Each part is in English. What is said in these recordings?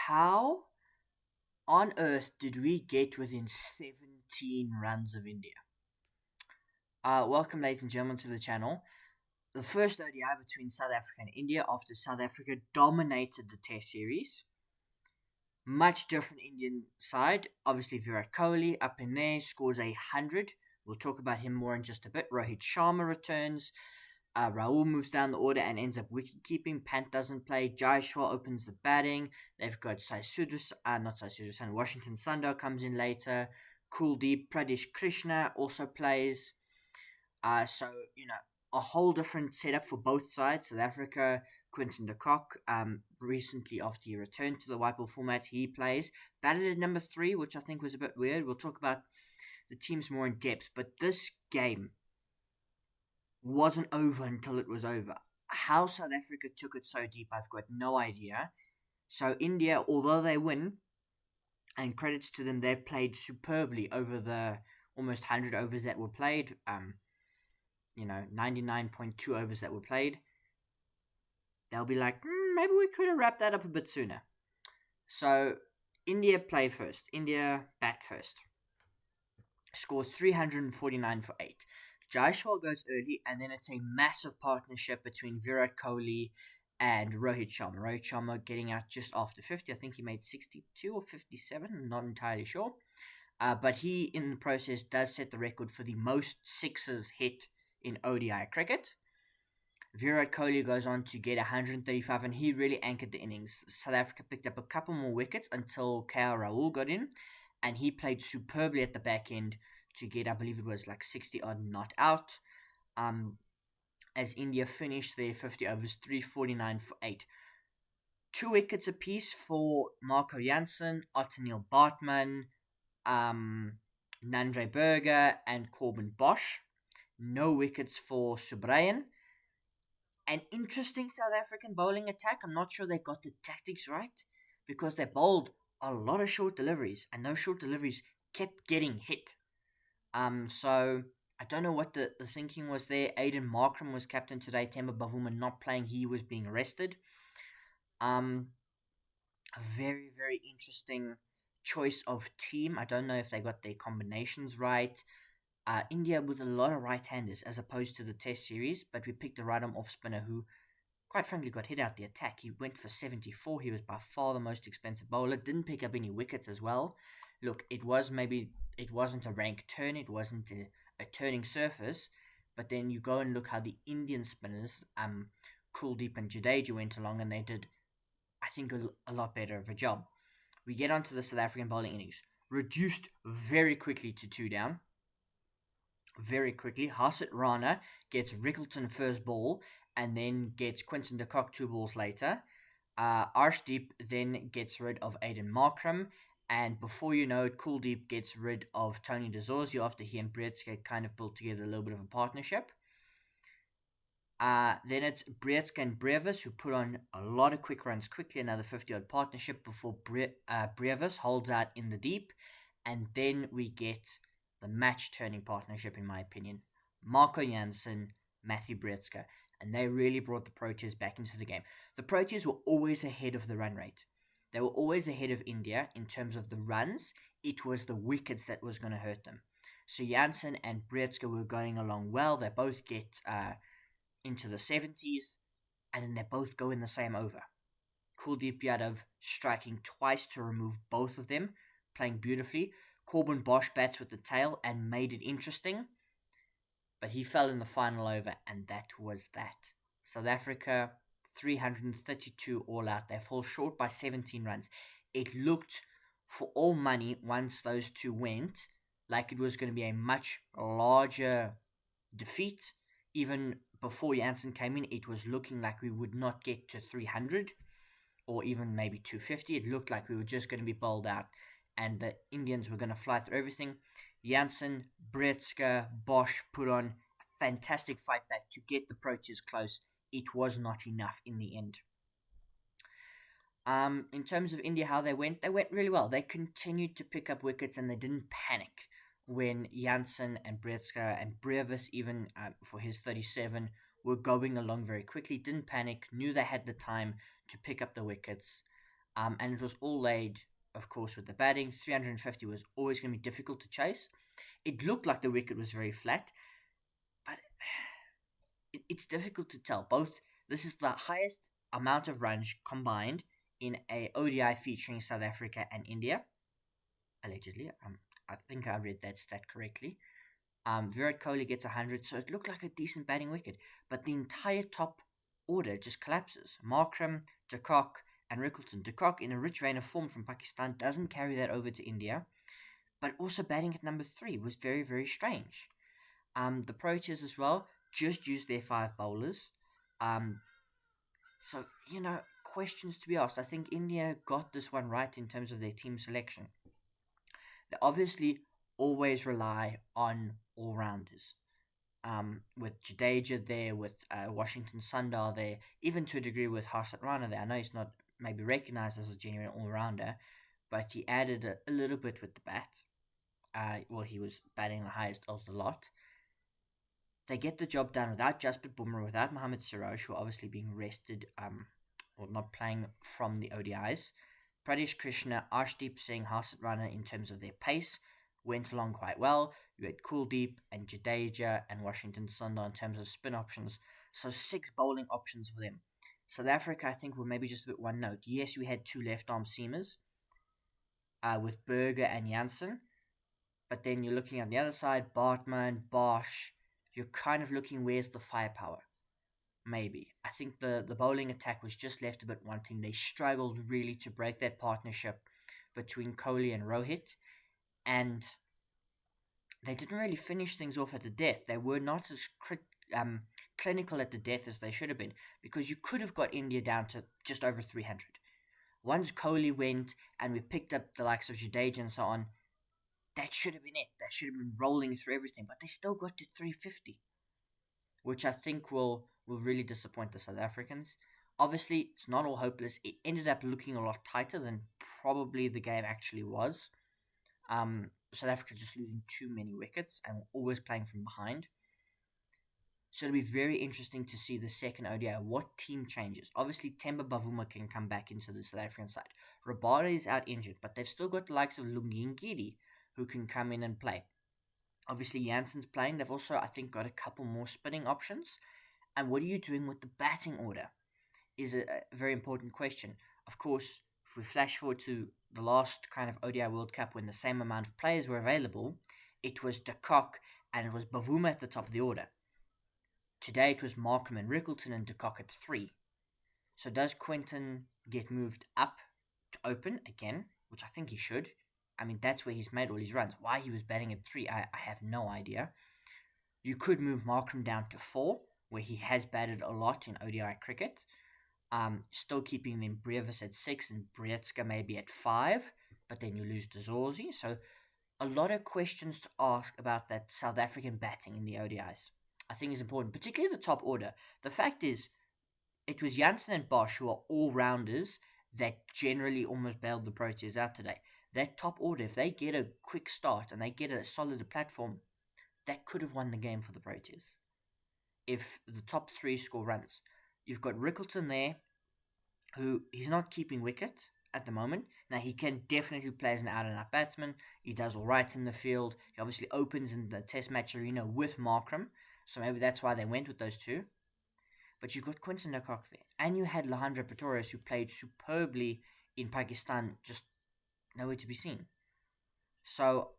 How on earth did we get within 17 runs of India? Welcome, ladies and gentlemen, to the channel. The first ODI between South Africa and India after South Africa dominated the Test series. Much different Indian side. Obviously, Virat Kohli up in there scores 100. We'll talk about him more in just a bit. Rohit Sharma returns. Rahul moves down the order and ends up wicket keeping. Pant doesn't play. Jaiswal opens the batting. They've got not Sai Sudhashan, Washington Sundar comes in later. Kuldeep Pradesh Krishna also plays. So, a whole different setup for both sides. South Africa, Quinton de Kock, recently after he returned to the white ball format, he plays. Batted at number 3, which I think was a bit weird. We'll talk about the teams more in depth. But this game wasn't over until it was over. How South Africa took it so deep, I've got no idea. So India, although they win, and credits to them, they played superbly over the almost 100 overs that were played. 99.2 overs that were played. They'll be like, maybe we could have wrapped that up a bit sooner. So India play first. India bat first. Scores 349 for 8. Jaiswal goes early, and then it's a massive partnership between Virat Kohli and Rohit Sharma. Rohit Sharma getting out just after 50. I think he made 62 or 57. I'm not entirely sure. But he, in the process, does set the record for the most sixes hit in ODI cricket. Virat Kohli goes on to get 135, and he really anchored the innings. South Africa picked up a couple more wickets until KL Rahul got in, and he played superbly at the back end to get, I believe it was like 60 odd not out. As India finished their 50 overs, 349 for 8. 2 wickets apiece for Marco Jansen, Ottenil Bartman, Nandre Berger, and Corbin Bosch. No wickets for Subrayan. An interesting South African bowling attack. I'm not sure they got the tactics right because they bowled a lot of short deliveries, and those short deliveries kept getting hit. So I don't know what the thinking was there. Aiden Markram was captain today. Temba Bavuma not playing. He was being rested. A very, very interesting choice of team. I don't know if they got their combinations right. India with a lot of right-handers as opposed to the Test series, but we picked a right-arm off-spinner who, quite frankly, got hit out the attack. He went for 74. He was by far the most expensive bowler. Didn't pick up any wickets as well. Look, it wasn't a rank turn. It wasn't a turning surface. But then you go and look how the Indian spinners, Kuldeep and Jadeja went along, and they did, I think, a lot better of a job. We get onto the South African bowling innings. Reduced very quickly to 2 down. Very quickly, Harshit Rana gets Rickleton first ball and then gets Quinton de Kock 2 balls later. Arshdeep then gets rid of Aiden Markram, and before you know it, Kuldeep gets rid of Tony de Zorzi after he and Breetzke kind of built together a little bit of a partnership. Then it's Breetzke and Brevis who put on a lot of quick runs quickly, another 50-odd partnership before Brevis holds out in the deep, and then we get the match-turning partnership, in my opinion. Marco Jansen, Matthew Breetzke. And they really brought the Proteas back into the game. The Proteas were always ahead of the run rate. They were always ahead of India in terms of the runs. It was the wickets that was going to hurt them. So Jansen and Breetzke were going along well. They both get into the 70s. And then they both go in the same over. Kuldeep Yadav striking twice to remove both of them. Playing beautifully. Corbin Bosch bats with the tail and made it interesting, but he fell in the final over, and that was that. South Africa, 332 all out. They fall short by 17 runs. It looked, for all money, once those 2 went, like it was going to be a much larger defeat. Even before Jansen came in, it was looking like we would not get to 300, or even maybe 250. It looked like we were just going to be bowled out, and the Indians were going to fly through everything. Jansen, Breetzke, Bosch put on a fantastic fight back to get the Proteas close. It was not enough in the end. In terms of India, how they went really well. They continued to pick up wickets, and they didn't panic when Jansen and Breetzke and Brevis, even for his 37, were going along very quickly. Didn't panic, knew they had the time to pick up the wickets. And it was all laid, of course, with the batting. 350 was always going to be difficult to chase. It looked like the wicket was very flat, but it's difficult to tell. Both this is the highest amount of runs combined in a ODI featuring South Africa and India, allegedly. I think I read that stat correctly. Virat Kohli gets 100, so it looked like a decent batting wicket. But the entire top order just collapses. Markram, de Kock, and Rickleton. De Kock, in a rich vein of form from Pakistan, doesn't carry that over to India. But also batting at number 3 was very, very strange. The Proteas as well just used their 5 bowlers. Um, so, questions to be asked. I think India got this one right in terms of their team selection. They obviously always rely on all rounders. With Jadeja there, with Washington Sundar there, even to a degree with Harshit Rana there. I know he's not maybe recognized as a genuine all rounder, but he added a little bit with the bat. He was batting the highest of the lot. They get the job done without Jasprit Bumrah, without Mohammad Siraj, who are obviously being rested, or not playing from the ODIs. Pradesh Krishna, Arshdeep Singh, Harshit Rana, in terms of their pace, went along quite well. You had Kuldeep and Jadeja and Washington Sundar in terms of spin options. So 6 bowling options for them. South Africa, I think, were maybe just a bit one note. Yes, we had 2 left arm seamers with Berger and Jansen. But then you're looking at the other side, Bartman, Bosch. You're kind of looking, where's the firepower? Maybe. I think the bowling attack was just left a bit wanting. They struggled really to break that partnership between Kohli and Rohit. And they didn't really finish things off at the death. They were not as clinical at the death as they should have been, because you could have got India down to just over 300. Once Kohli went and we picked up the likes of Jadeja and so on, that should have been it. That should have been rolling through everything. But they still got to 350, which I think will really disappoint the South Africans. Obviously, it's not all hopeless. It ended up looking a lot tighter than probably the game actually was. South Africa just losing too many wickets and always playing from behind. So it'll be very interesting to see the second ODI. What team changes? Obviously, Temba Bavuma can come back into the South African side. Rabada is out injured, but they've still got the likes of Lungi Ngidi who can come in and play. Obviously, Jansen's playing. They've also, I think, got a couple more spinning options. And what are you doing with the batting order is a very important question. Of course, if we flash forward to the last kind of ODI World Cup when the same amount of players were available, it was de Kock and it was Bavuma at the top of the order. Today it was Markham and Rickleton and de Kock at 3. So does Quinton get moved up to open again, which I think he should? I mean, that's where he's made all his runs. Why he was batting at 3, I have no idea. You could move Markham down to 4, where he has batted a lot in ODI cricket. Still keeping them Brevis at 6 and Breetzke maybe at 5, but then you lose to Zorzi. So a lot of questions to ask about that South African batting in the ODIs. I think is important, particularly the top order. The fact is, it was Jansen and Bosch who are all-rounders that generally almost bailed the Proteas out today. That top order, if they get a quick start and they get a solid platform, that could have won the game for the Proteas. If the top 3 score runs. You've got Rickleton there, who he's not keeping wicket at the moment. Now, he can definitely play as an out-and-out batsman. He does all right in the field. He obviously opens in the test match arena with Markram, so maybe that's why they went with those 2. But you've got Quinton de Kock there. And you had Lahandra Pretorius, who played superbly in Pakistan, just nowhere to be seen. So,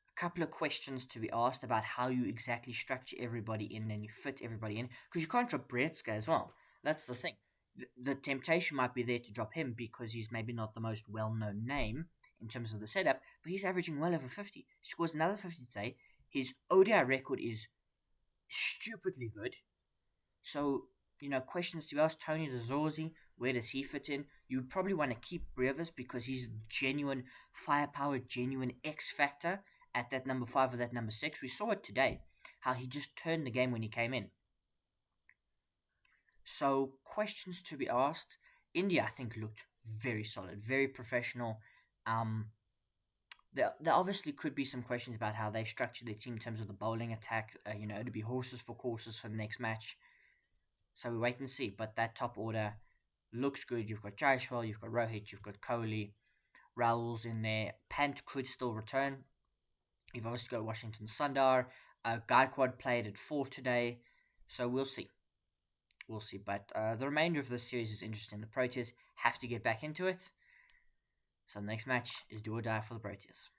a couple of questions to be asked about how you exactly structure everybody in and you fit everybody in. Because you can't drop Breetzke as well. That's the thing. The temptation might be there to drop him because he's maybe not the most well-known name in terms of the setup, but he's averaging well over 50. He scores another 50 today. His ODI record is stupidly good. So, questions to ask. Tony Zorzi, where does he fit in? You would probably want to keep Brevis because he's genuine firepower, genuine X factor at that number 5 or that number 6. We saw it today, how he just turned the game when he came in. So, questions to be asked. India, I think, looked very solid, very professional. There obviously could be some questions about how they structure their team in terms of the bowling attack, to be horses for courses for the next match. So we wait and see. But that top order looks good. You've got Jaiswal, you've got Rohit, you've got Kohli, Rahul's in there. Pant could still return. You've obviously got Washington Sundar. Gaikwad played at 4 today, so we'll see. We'll see. But the remainder of this series is interesting. The Proteas have to get back into it. So the next match is do or die for the Proteas.